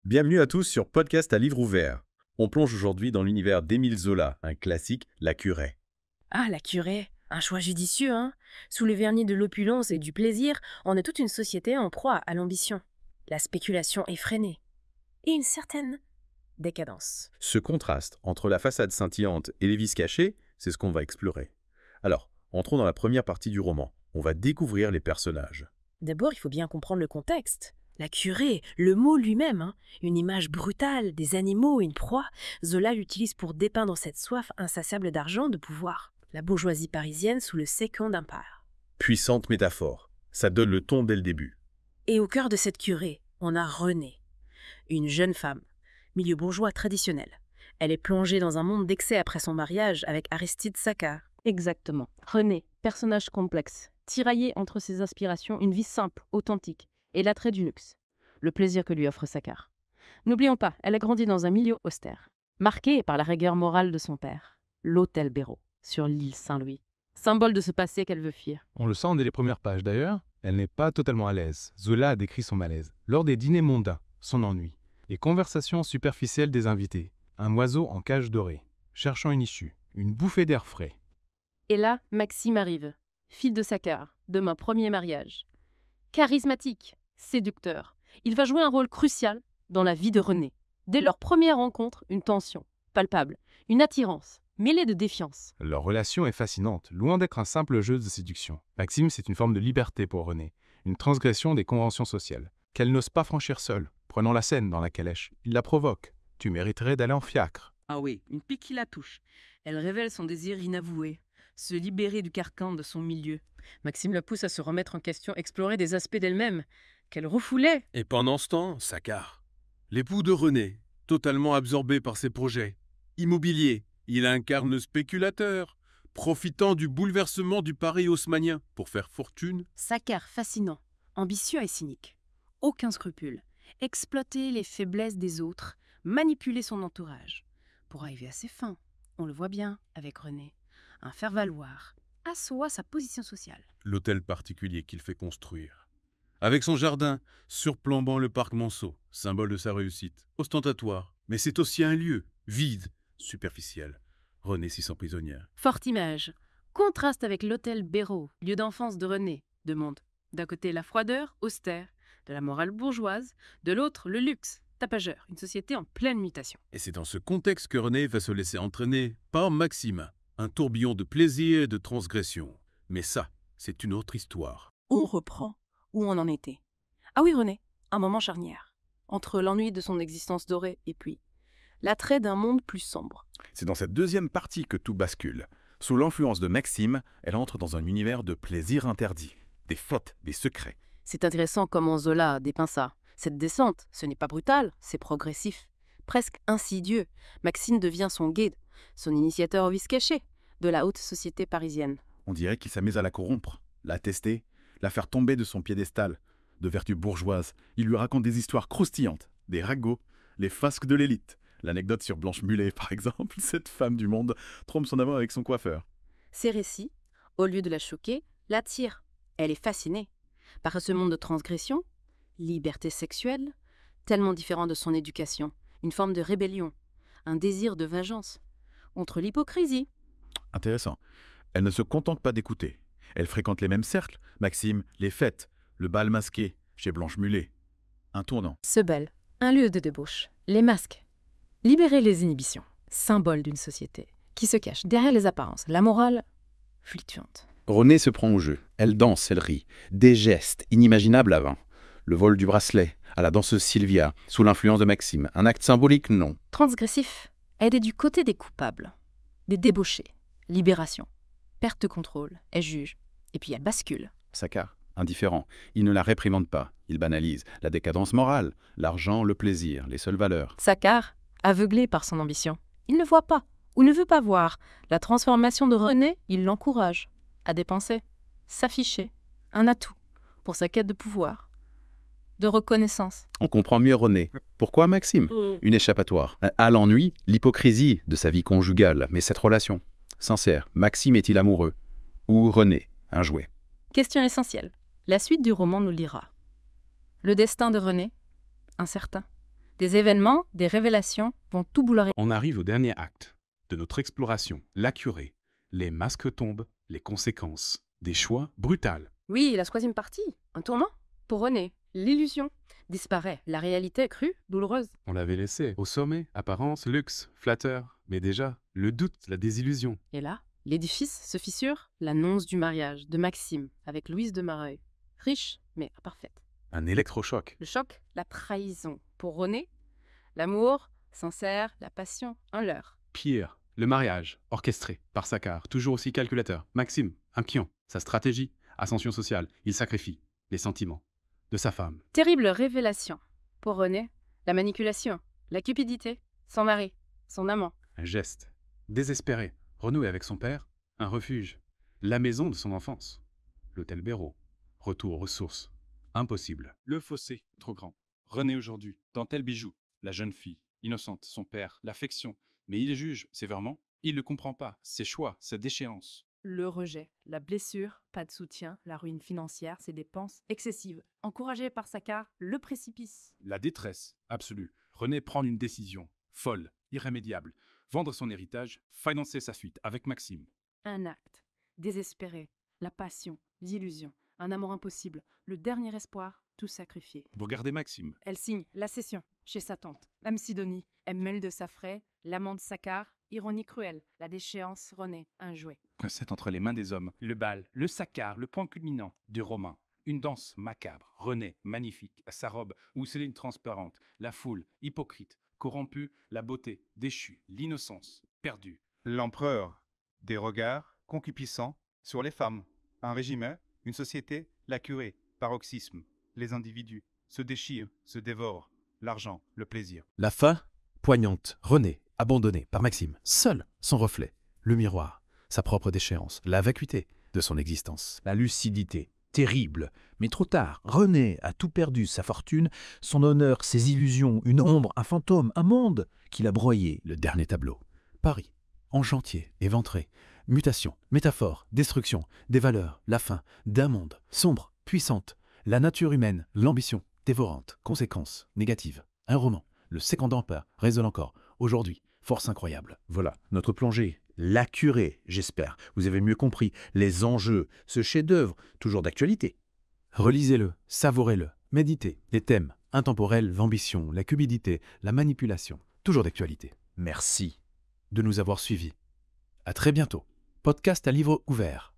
Bienvenue à tous sur Podcast à livre ouvert. On plonge aujourd'hui dans l'univers d'Émile Zola, un classique, La Curée. Ah, la curée, un choix judicieux, hein. Sous le vernis de l'opulence et du plaisir, on est toute une société en proie à l'ambition. La spéculation effrénée. Et une certaine décadence. Ce contraste entre la façade scintillante et les vices cachés, c'est ce qu'on va explorer. Alors, entrons dans la première partie du roman. On va découvrir les personnages. D'abord, il faut bien comprendre le contexte. La curée, le mot lui-même, hein, une image brutale, des animaux, une proie, Zola l'utilise pour dépeindre cette soif insatiable d'argent, de pouvoir. La bourgeoisie parisienne sous le Second Empire. Puissante métaphore. Ça donne le ton dès le début. Et au cœur de cette curée, on a Renée, une jeune femme, milieu bourgeois traditionnel. Elle est plongée dans un monde d'excès après son mariage avec Aristide Saccard. Exactement. Renée, personnage complexe, tiraillé entre ses aspirations, une vie simple, authentique, et l'attrait du luxe, le plaisir que lui offre Saccard. N'oublions pas, elle a grandi dans un milieu austère, marqué par la rigueur morale de son père, l'hôtel Béraud, sur l'île Saint-Louis, symbole de ce passé qu'elle veut fuir. On le sent dès les premières pages d'ailleurs, elle n'est pas totalement à l'aise. Zola a décrit son malaise. Lors des dîners mondains, son ennui, les conversations superficielles des invités, un oiseau en cage dorée, cherchant une issue, une bouffée d'air frais. Et là, Maxime arrive, fille de Saccard, de mon premier mariage. Charismatique, séducteur, il va jouer un rôle crucial dans la vie de Renée. Dès leur première rencontre, une tension, palpable, une attirance, mêlée de défiance. Leur relation est fascinante, loin d'être un simple jeu de séduction. Maxime, c'est une forme de liberté pour Renée, une transgression des conventions sociales, qu'elle n'ose pas franchir seule. Prenant la scène dans la calèche, il la provoque. Tu mériterais d'aller en fiacre. Ah oui, une pique qui la touche. Elle révèle son désir inavoué, se libérer du carcan de son milieu. Maxime la pousse à se remettre en question, explorer des aspects d'elle-même qu'elle refoulait. Et pendant ce temps, Saccard, l'époux de Renée, totalement absorbé par ses projets. Immobilier, il incarne le spéculateur, profitant du bouleversement du Paris haussmannien pour faire fortune. Saccard fascinant, ambitieux et cynique. Aucun scrupule. Exploiter les faiblesses des autres, manipuler son entourage. Pour arriver à ses fins, on le voit bien avec Renée. Un faire-valoir, assoit sa position sociale. L'hôtel particulier qu'il fait construire. Avec son jardin, surplombant le parc Monceau, symbole de sa réussite, ostentatoire. Mais c'est aussi un lieu, vide, superficiel. Renée s'y sent prisonnière. Forte image. Contraste avec l'hôtel Béraud, lieu d'enfance de Renée, de monde. D'un côté, la froideur, austère, de la morale bourgeoise, de l'autre, le luxe, tapageur, une société en pleine mutation. Et c'est dans ce contexte que Renée va se laisser entraîner par Maxime, un tourbillon de plaisir et de transgression. Mais ça, c'est une autre histoire. On reprend où on en était. Ah oui, Renée, un moment charnière. Entre l'ennui de son existence dorée et puis l'attrait d'un monde plus sombre. C'est dans cette deuxième partie que tout bascule. Sous l'influence de Maxime, elle entre dans un univers de plaisirs interdits, des fautes, des secrets. C'est intéressant comment Zola dépeint ça. Cette descente, ce n'est pas brutal, c'est progressif. Presque insidieux, Maxime devient son guide, son initiateur au vice caché de la haute société parisienne. On dirait qu'il s'amise à la corrompre, la tester, la faire tomber de son piédestal. De vertu bourgeoise, il lui raconte des histoires croustillantes, des ragots, les fasques de l'élite. L'anecdote sur Blanche Mulet, par exemple, cette femme du monde trompe son amant avec son coiffeur. Ces récits, au lieu de la choquer, l'attirent. Elle est fascinée par ce monde de transgression, liberté sexuelle, tellement différent de son éducation, une forme de rébellion, un désir de vengeance, contre l'hypocrisie. Intéressant. Elle ne se contente pas d'écouter. Elle fréquente les mêmes cercles, Maxime, les fêtes, le bal masqué, chez Blanche Mulet. Un tournant. Ce bal, un lieu de débauche, les masques. Libérer les inhibitions, symbole d'une société qui se cache derrière les apparences, la morale fluctuante. Renée se prend au jeu. Elle danse, elle rit. Des gestes inimaginables avant. Le vol du bracelet, à la danseuse Sylvia, sous l'influence de Maxime. Un acte symbolique, non. Transgressif, elle est du côté des coupables, des débauchés, libération, perte de contrôle, elle juge, et puis elle bascule. Saccard, indifférent. Il ne la réprimande pas. Il banalise la décadence morale, l'argent, le plaisir, les seules valeurs. Saccard, aveuglé par son ambition, il ne voit pas, ou ne veut pas voir, la transformation de Renée, il l'encourage à dépenser, s'afficher, un atout pour sa quête de pouvoir, de reconnaissance. On comprend mieux Renée. Pourquoi Maxime? Une échappatoire. À l'ennui, l'hypocrisie de sa vie conjugale, mais cette relation. Sincère, Maxime est-il amoureux? Ou Renée, un jouet? Question essentielle. La suite du roman nous lira. Le destin de Renée, incertain. Des événements, des révélations vont tout bouleverser. On arrive au dernier acte de notre exploration, la curée. Les masques tombent, les conséquences. Des choix brutaux. Oui, la troisième partie, un tournant. Pour René, l'illusion disparaît. La réalité est crue, douloureuse. On l'avait laissé au sommet, apparence, luxe, flatteur. Mais déjà, le doute, la désillusion. Et là, l'édifice se fissure. L'annonce du mariage de Maxime avec Louise de Mareuil. Riche, mais imparfaite. Un électrochoc. Le choc, la trahison. Pour René, l'amour, sincère, la passion, un leurre. Pire, le mariage, orchestré par Saccard, toujours aussi calculateur. Maxime, un pion. Sa stratégie, ascension sociale. Il sacrifie les sentiments de sa femme. Terrible révélation. Pour René, la manipulation, la cupidité, son mari, son amant. Un geste. Désespéré. Renouer avec son père. Un refuge. La maison de son enfance. L'hôtel Béraud. Retour aux sources. Impossible. Le fossé, trop grand. René aujourd'hui, dans tel bijou. La jeune fille, innocente, son père, l'affection. Mais il juge sévèrement. Il ne comprend pas ses choix, sa déchéance. Le rejet, la blessure, pas de soutien, la ruine financière, ses dépenses excessives. Encouragé par Saccard, le précipice. La détresse absolue. René prend une décision, folle, irrémédiable. Vendre son héritage, financer sa fuite avec Maxime. Un acte, désespéré, la passion, l'illusion, un amour impossible, le dernier espoir, tout sacrifié. Vous regardez Maxime. Elle signe la cession chez sa tante, Mme Sidonie, Emmel de Saffray, l'amant de Saccard, ironie cruelle, la déchéance René, un jouet. C'est entre les mains des hommes. Le bal, le Saccard, le point culminant du roman. Une danse macabre. René, magnifique, sa robe, mousseline transparente. La foule, hypocrite, corrompue, la beauté, déchue, l'innocence, perdue. L'empereur, des regards concupiscents sur les femmes. Un régime, une société, la curée, paroxysme. Les individus se déchirent, se dévorent. L'argent, le plaisir. La fin, poignante. René, abandonné par Maxime, seul, son reflet, le miroir, sa propre déchéance, la vacuité de son existence. La lucidité, terrible, mais trop tard. René a tout perdu, sa fortune, son honneur, ses illusions, une ombre, un fantôme, un monde qu'il a broyé. Le dernier tableau. Paris, en chantier, éventré. Mutation, métaphore, destruction, des valeurs, la fin, d'un monde, sombre, puissante. La nature humaine, l'ambition, dévorante, conséquences, négatives. Un roman, le Second Empire, résonne encore, aujourd'hui, force incroyable. Voilà, notre plongée. La curée, j'espère. Vous avez mieux compris les enjeux, ce chef-d'œuvre, toujours d'actualité. Relisez-le, savourez-le, méditez. Les thèmes intemporels, l'ambition, la cupidité, la manipulation, toujours d'actualité. Merci de nous avoir suivis. À très bientôt. Podcast à livre ouvert.